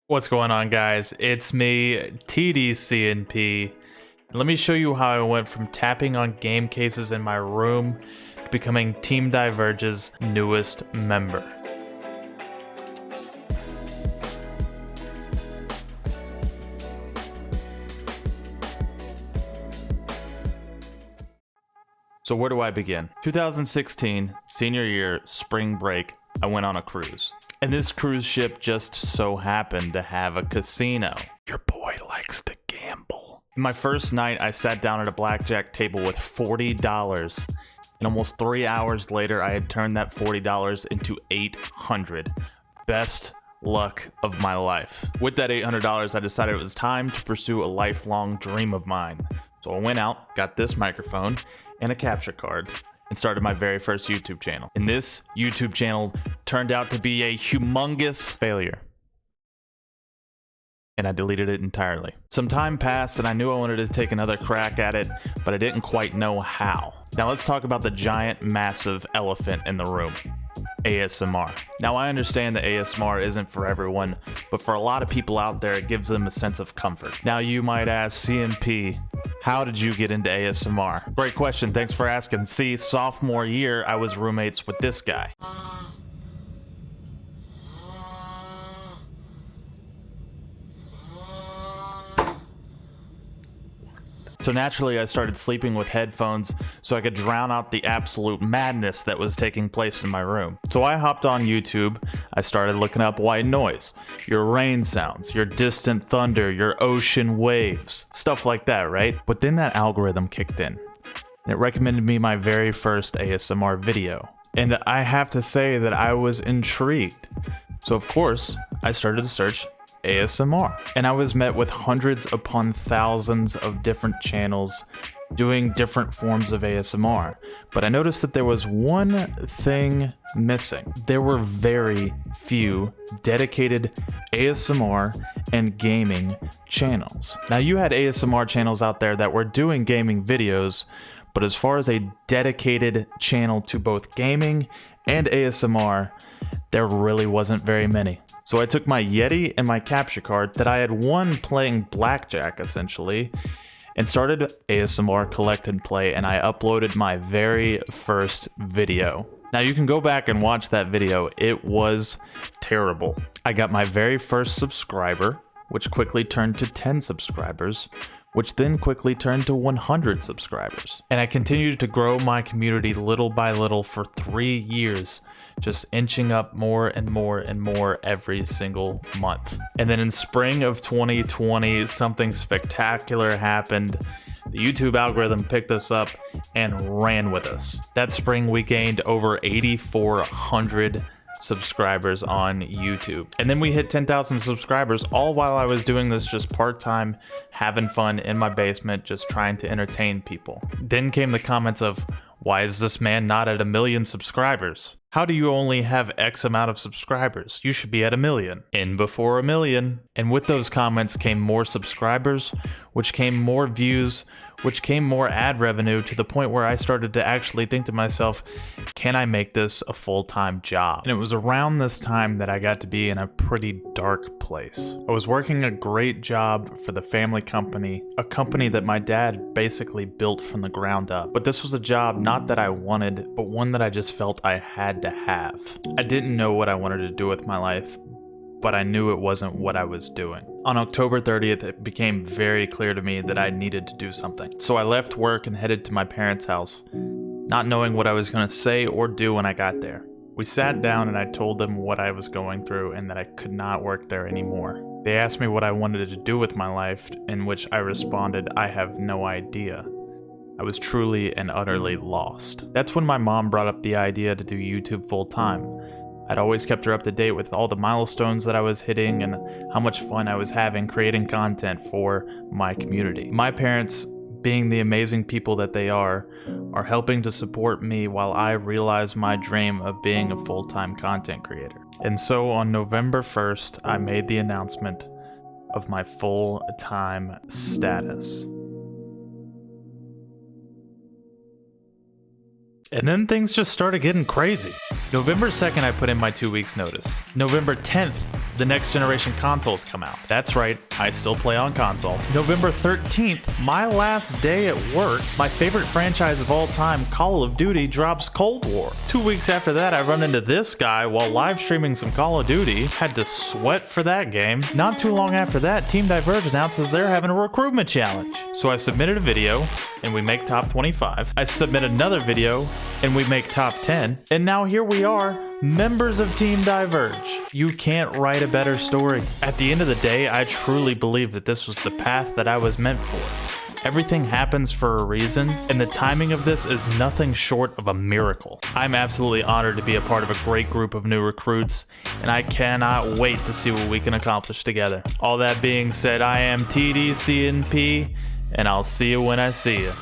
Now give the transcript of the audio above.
What's going on, guys? It's me, TDCNP. Let me show you how I went from tapping on game cases in my room to becoming Team Diverge's newest member. So where do I begin? 2016, senior year, spring break, I went on a cruise. And this cruise ship just so happened to have a casino. Your boy likes to gamble. My first night, I sat down at a blackjack table with $40. And almost 3 hours later, I had turned that $40 into $800. Best luck of my life. With that $800, I decided it was time to pursue a lifelong dream of mine. So I went out, got this microphone, and a capture card, and started my very first YouTube channel. And this YouTube channel turned out to be a humongous failure. And I deleted it entirely. Some time passed and I knew I wanted to take another crack at it, but I didn't quite know how. Now let's talk about the giant, massive elephant in the room. ASMR. Now I understand that ASMR isn't for everyone, but for a lot of people out there, it gives them a sense of comfort. Now you might ask, CNP, how did you get into ASMR? Great question, thanks for asking. See, sophomore year, I was roommates with this guy. So naturally, I started sleeping with headphones so I could drown out the absolute madness that was taking place in my room. So I hopped on YouTube, I started looking up white noise, your rain sounds, your distant thunder, your ocean waves, stuff like that, right? But then that algorithm kicked in, and it recommended me my very first ASMR video. And I have to say that I was intrigued. So of course, I started to search ASMR. And I was met with hundreds upon thousands of different channels doing different forms of ASMR. But I noticed that there was one thing missing. There were very few dedicated ASMR and gaming channels. Now you had ASMR channels out there that were doing gaming videos, but as far as a dedicated channel to both gaming and ASMR, there really wasn't very many. So I took my Yeti and my capture card that I had won playing blackjack essentially, and started ASMR Collect and Play, and I uploaded my very first video. Now you can go back and watch that video, it was terrible. I got my very first subscriber, which quickly turned to 10 subscribers, which then quickly turned to 100 subscribers. And I continued to grow my community little by little for 3 years, just inching up more and more and more every single month. And then in spring of 2020, something spectacular happened. The YouTube algorithm picked us up and ran with us. That spring, we gained over 8,400 subscribers on YouTube. And then we hit 10,000 subscribers, all while I was doing this just part-time, having fun in my basement, just trying to entertain people. Then came the comments of, why is this man not at 1 million subscribers? How do you only have X amount of subscribers? You should be at 1 million. In before 1 million. And with those comments came more subscribers, which came more views, which came more ad revenue, to the point where I started to actually think to myself, can I make this a full-time job? And it was around this time that I got to be in a pretty dark place. I was working a great job for the family company, a company that my dad basically built from the ground up. But this was a job not that I wanted, but one that I just felt I had to have. I didn't know what I wanted to do with my life, but I knew it wasn't what I was doing. On October 30th, it became very clear to me that I needed to do something. So I left work and headed to my parents' house, not knowing what I was going to say or do when I got there. We sat down and I told them what I was going through and that I could not work there anymore. They asked me what I wanted to do with my life, in which I responded, I have no idea. I was truly and utterly lost. That's when my mom brought up the idea to do YouTube full time. I'd always kept her up to date with all the milestones that I was hitting and how much fun I was having creating content for my community. My parents, being the amazing people that they are helping to support me while I realize my dream of being a full-time content creator. And so on November 1st, I made the announcement of my full-time status. And then things just started getting crazy. November 2nd, I put in my 2 weeks notice. November 10th, the next generation consoles come out. That's right, I still play on console. November 13th, my last day at work, my favorite franchise of all time, Call of Duty, drops Cold War. 2 weeks after that, I run into this guy while live streaming some Call of Duty. Had to sweat for that game. Not too long after that, Team Diverge announces they're having a recruitment challenge. So I submitted a video, and we make top 25. I submit another video, and we make top 10. And now here we are, members of Team Diverge. You can't write a better story. At the end of the day, I truly believe that this was the path that I was meant for. Everything happens for a reason, and the timing of this is nothing short of a miracle. I'm absolutely honored to be a part of a great group of new recruits, and I cannot wait to see what we can accomplish together. All that being said, I am TDCNP, and I'll see you when I see you.